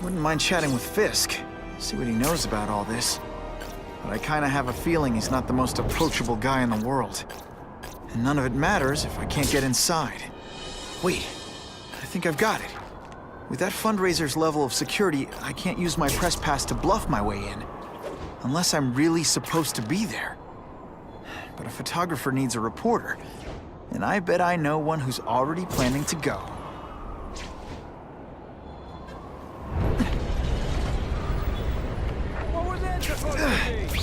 Wouldn't mind chatting with Fisk, see what he knows about all this. But I kinda have a feeling he's not the most approachable guy in the world. And none of it matters if I can't get inside. Wait, I think I've got it. With that fundraiser's level of security, I can't use my press pass to bluff my way in. Unless I'm really supposed to be there. But a photographer needs a reporter, and I bet I know one who's already planning to go. What was that supposed to be?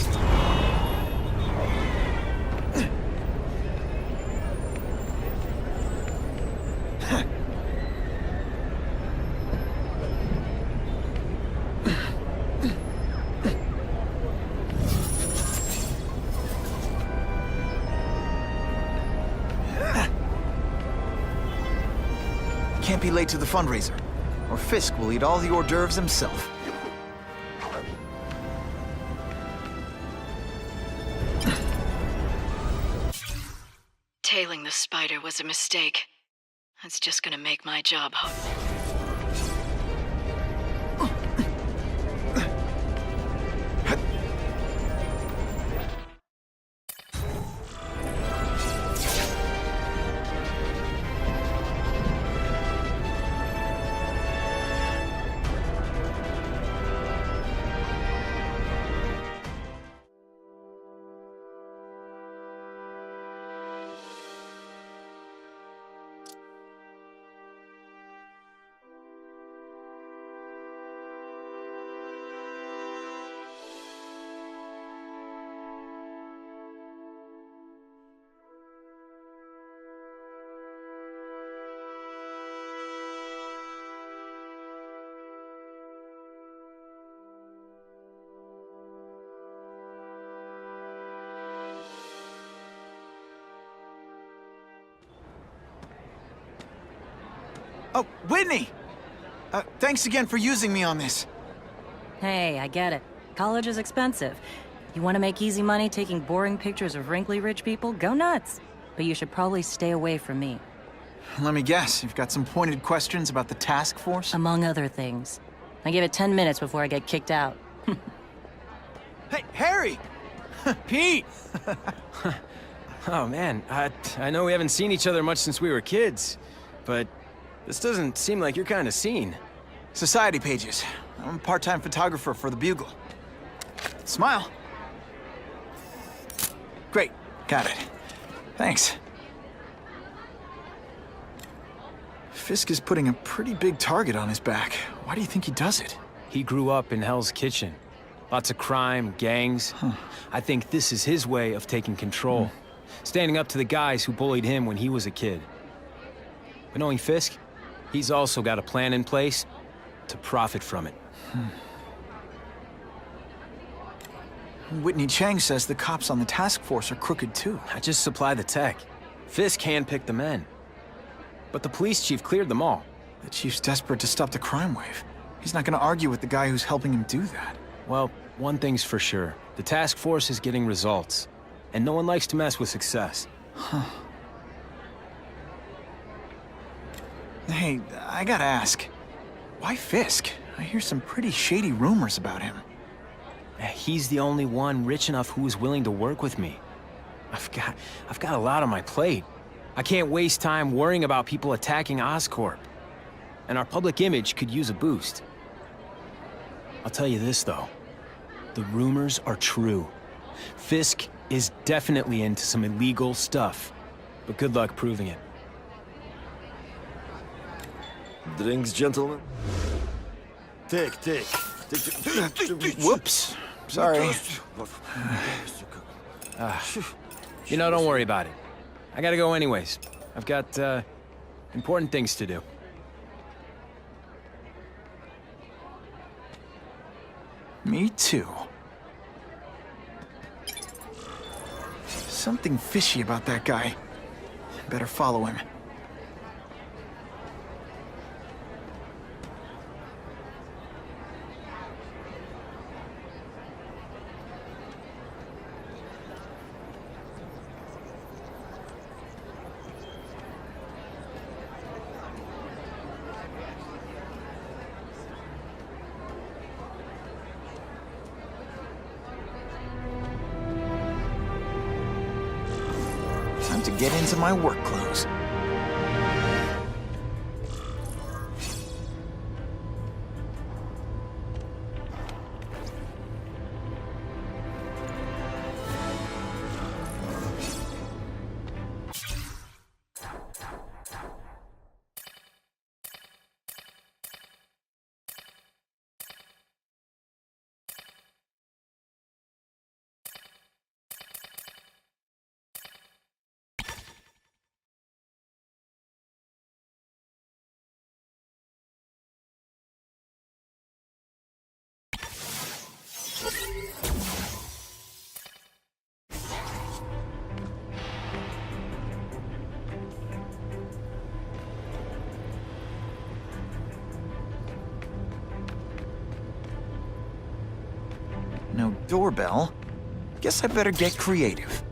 Can't be late to the fundraiser, or Fisk will eat all the hors d'oeuvres himself. Tailing the spider was a mistake. That's just gonna make my job hard. Oh, Whitney! Thanks again for using me on this. Hey, I get it. College is expensive. You want to make easy money taking boring pictures of wrinkly rich people? Go nuts. But you should probably stay away from me. Let me guess, you've got some pointed questions about the task force? Among other things. I give it 10 minutes before I get kicked out. Hey, Harry! Pete! Oh man, I know we haven't seen each other much since we were kids, but this doesn't seem like your kind of scene. Society pages. I'm a part-time photographer for the Bugle. Smile. Great, got it. Thanks. Fisk is putting a pretty big target on his back. Why do you think he does it? He grew up in Hell's Kitchen. Lots of crime, gangs. I think this is his way of taking control. Standing up to the guys who bullied him when he was a kid. But knowing Fisk, he's also got a plan in place to profit from it. Whitney Chang says the cops on the task force are crooked too. I just supply the tech. Fisk handpicked the men. But the police chief cleared them all. The chief's desperate to stop the crime wave. He's not gonna argue with the guy who's helping him do that. Well, one thing's for sure. The task force is getting results. And no one likes to mess with success. Hey, I gotta ask. Why Fisk? I hear some pretty shady rumors about him. He's the only one rich enough who is willing to work with me. I've got a lot on my plate. I can't waste time worrying about people attacking Oscorp. And our public image could use a boost. I'll tell you this, though. The rumors are true. Fisk is definitely into some illegal stuff. But good luck proving it. Drinks, gentlemen. Take. Whoops. Sorry. You know, don't worry about it. I gotta go anyways. I've got, important things to do. Me too. Something fishy about that guy. Better follow him. get into my work clothes. No doorbell. Guess I better get creative.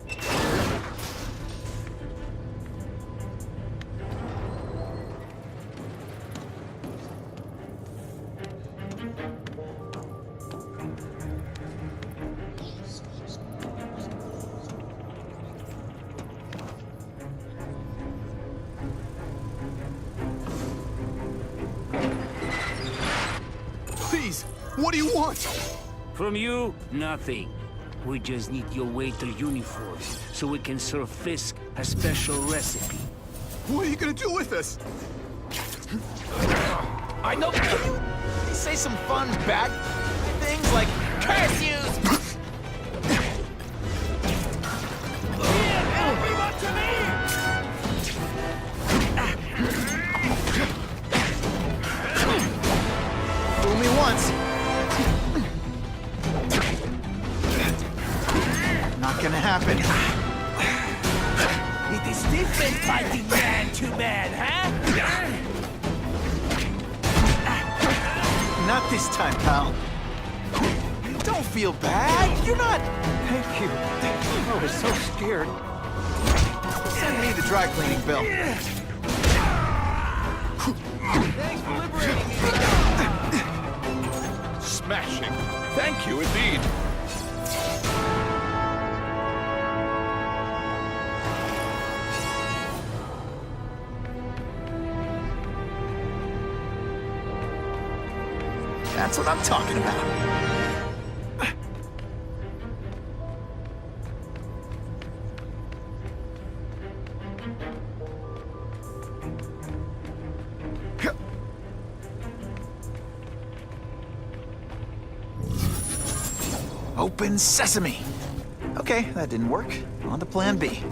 Please, what do you want? From you, nothing. We just need your waiter uniform so we can serve Fisk a special recipe. What are you gonna do with us? I know. Can you say some fun bad things like curse yous? Fool me once. Not gonna happen. It is different fighting man to man, huh? Not this time, pal. Don't feel bad. You're not. Thank you. I was so scared. Send me the dry cleaning bill. Thanks for liberating me. Smashing. Thank you indeed. That's what I'm talking about. Open sesame. Okay, that didn't work. On to plan B.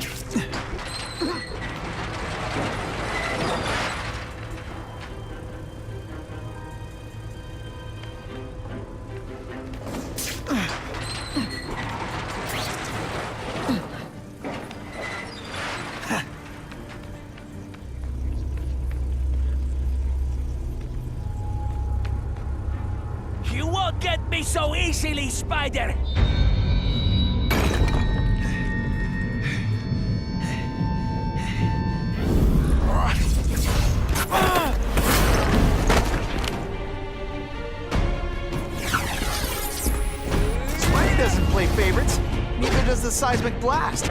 You won't get me so easily, Spider! Spidey doesn't play favorites. Neither does the seismic blast.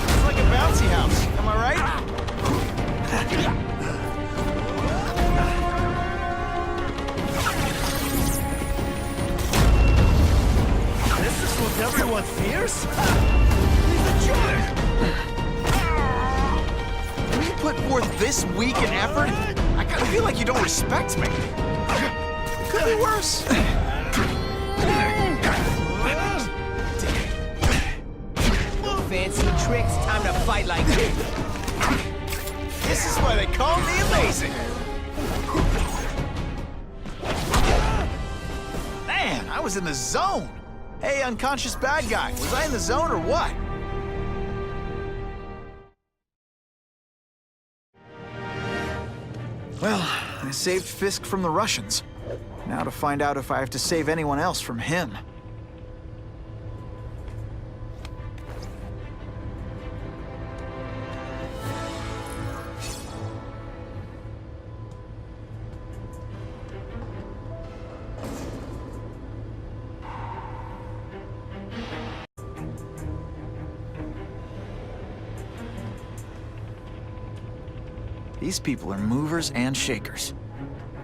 It's like a bouncy house, am I right? This is what everyone fears? He's a jerk! When you put forth this week in effort, I kind of feel like you don't respect me. Could be worse. Fancy tricks, time to fight like this. This is why they call me amazing. Man, I was in the zone. Hey, unconscious bad guy, was I in the zone or what? Well, I saved Fisk from the Russians. Now to find out if I have to save anyone else from him. These people are movers and shakers.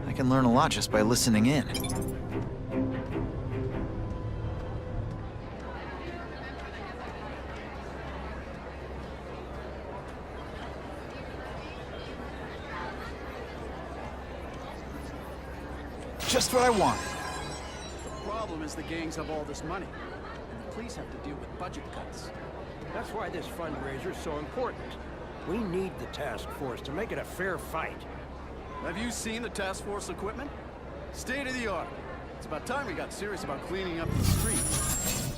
I can learn a lot just by listening in. Just what I wanted. The problem is the gangs have all this money, and the police have to deal with budget cuts. That's why this fundraiser is so important. We need the task force to make it a fair fight. Have you seen the task force equipment? State of the art. It's about time we got serious about cleaning up the streets.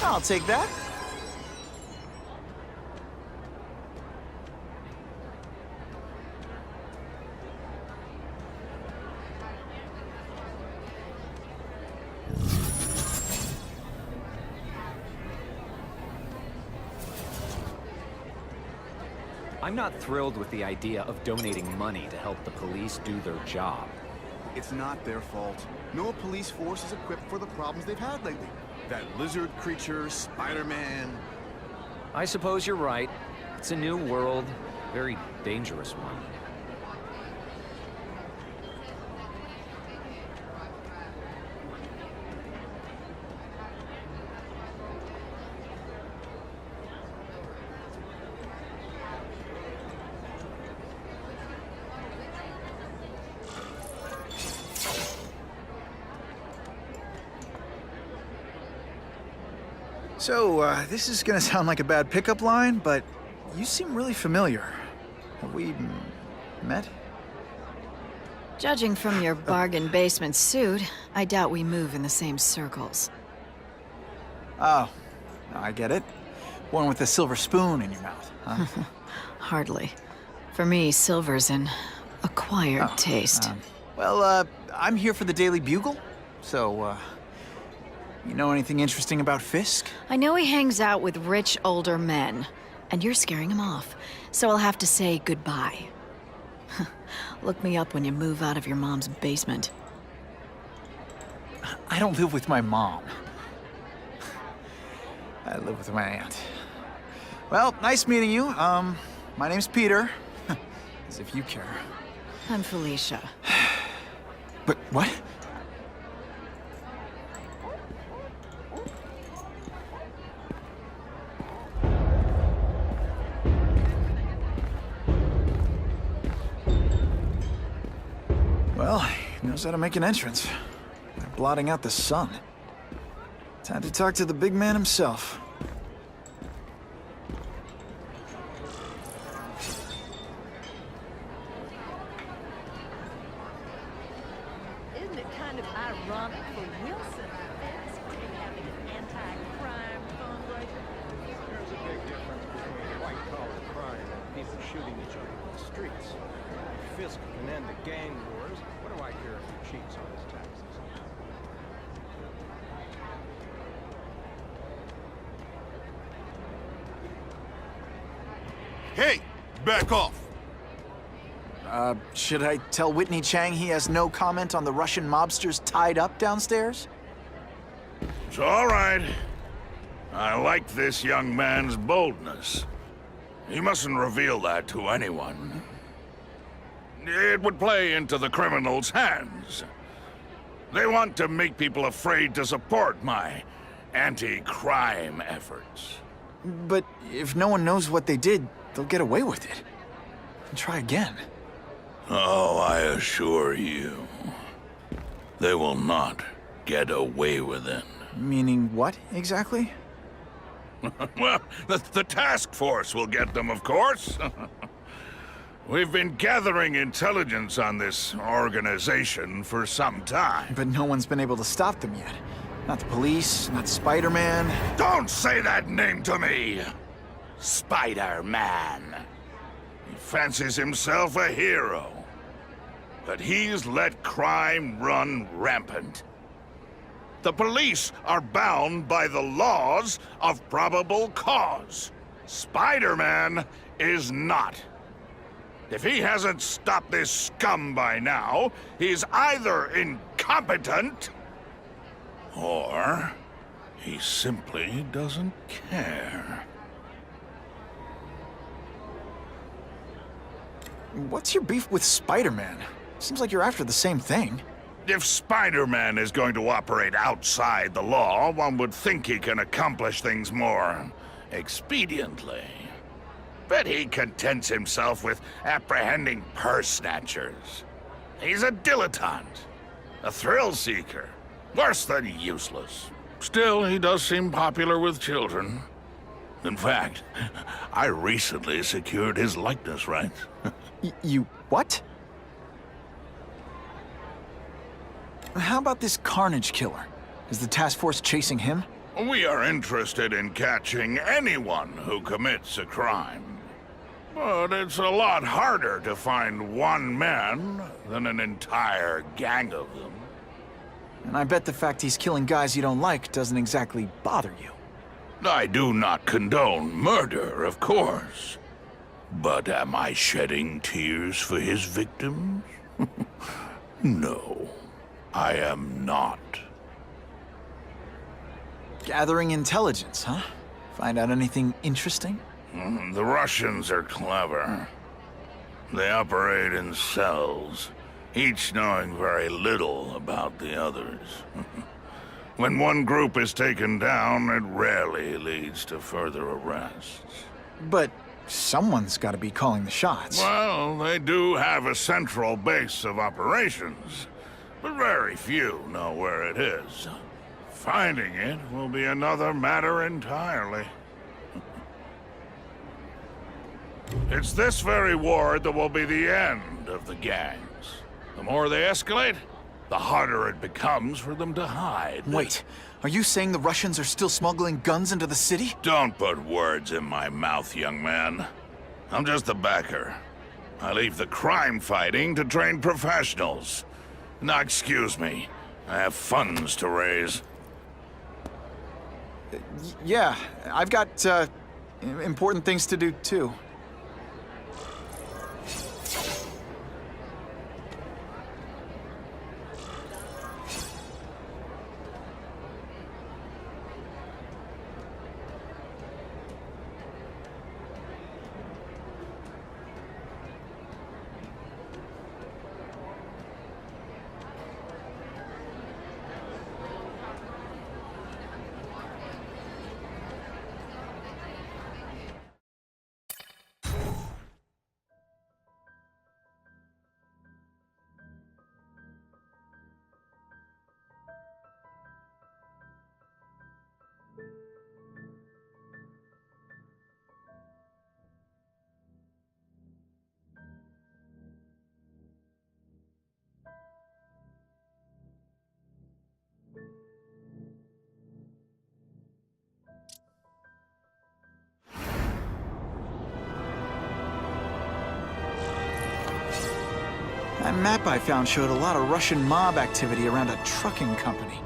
I'll take that. I'm not thrilled with the idea of donating money to help the police do their job. It's not their fault. No police force is equipped for the problems they've had lately. That lizard creature, Spider-Man. I suppose you're right. It's a new world, very dangerous one. So, this is gonna sound like a bad pickup line, but you seem really familiar. Have we met? Judging from your bargain basement suit, I doubt we move in the same circles. Oh, I get it. One with a silver spoon in your mouth, huh? Hardly. For me, silver's an acquired taste. Well, I'm here for the Daily Bugle, so, you know anything interesting about Fisk? I know he hangs out with rich older men, and you're scaring him off, so I'll have to say goodbye. Look me up when you move out of your mom's basement. I don't live with my mom. I live with my aunt. Well, nice meeting you. My name's Peter. As if you care. I'm Felicia. But what? Well, he knows how to make an entrance. By blotting out the sun. Time to talk to the big man himself. Isn't it kind of ironic for Wilson Fisk to be having an anti-crime fundraiser? There's a big difference between white-collar crime and people shooting each other in the streets. If Fisk can end the gang wars, what do I care if he cheats on his taxes? Hey, back off. Should I tell Whitney Chang he has no comment on the Russian mobsters tied up downstairs? It's all right. I like this young man's boldness. He mustn't reveal that to anyone. It would play into the criminals' hands. They want to make people afraid to support my anti-crime efforts. But if no one knows what they did, they'll get away with it. And try again. Oh, I assure you, they will not get away with it. Meaning what, exactly? Well, the task force will get them, of course. We've been gathering intelligence on this organization for some time. But no one's been able to stop them yet. Not the police, not Spider-Man. Don't say that name to me! Spider-Man. He fancies himself a hero. But he's let crime run rampant. The police are bound by the laws of probable cause. Spider-Man is not. If he hasn't stopped this scum by now, he's either incompetent, or he simply doesn't care. What's your beef with Spider-Man? Seems like you're after the same thing. If Spider-Man is going to operate outside the law, one would think he can accomplish things more expediently. But he contents himself with apprehending purse snatchers. He's a dilettante, a thrill-seeker, worse than useless. Still, he does seem popular with children. In fact, I recently secured his likeness rights. You what? How about this Carnage killer? Is the task force chasing him? We are interested in catching anyone who commits a crime. But it's a lot harder to find one man than an entire gang of them. And I bet the fact he's killing guys you don't like doesn't exactly bother you. I do not condone murder, of course. But am I shedding tears for his victims? No, I am not. Gathering intelligence, huh? Find out anything interesting? The Russians are clever. They operate in cells, each knowing very little about the others. When one group is taken down, it rarely leads to further arrests. But someone's got to be calling the shots. Well, they do have a central base of operations, but very few know where it is. Finding it will be another matter entirely. It's this very war that will be the end of the gangs. The more they escalate, the harder it becomes for them to hide. Wait, are you saying the Russians are still smuggling guns into the city? Don't put words in my mouth, young man. I'm just a backer. I leave the crime fighting to trained professionals. Now, excuse me. I have funds to raise. Yeah, I've got, important things to do, too. That map I found showed a lot of Russian mob activity around a trucking company.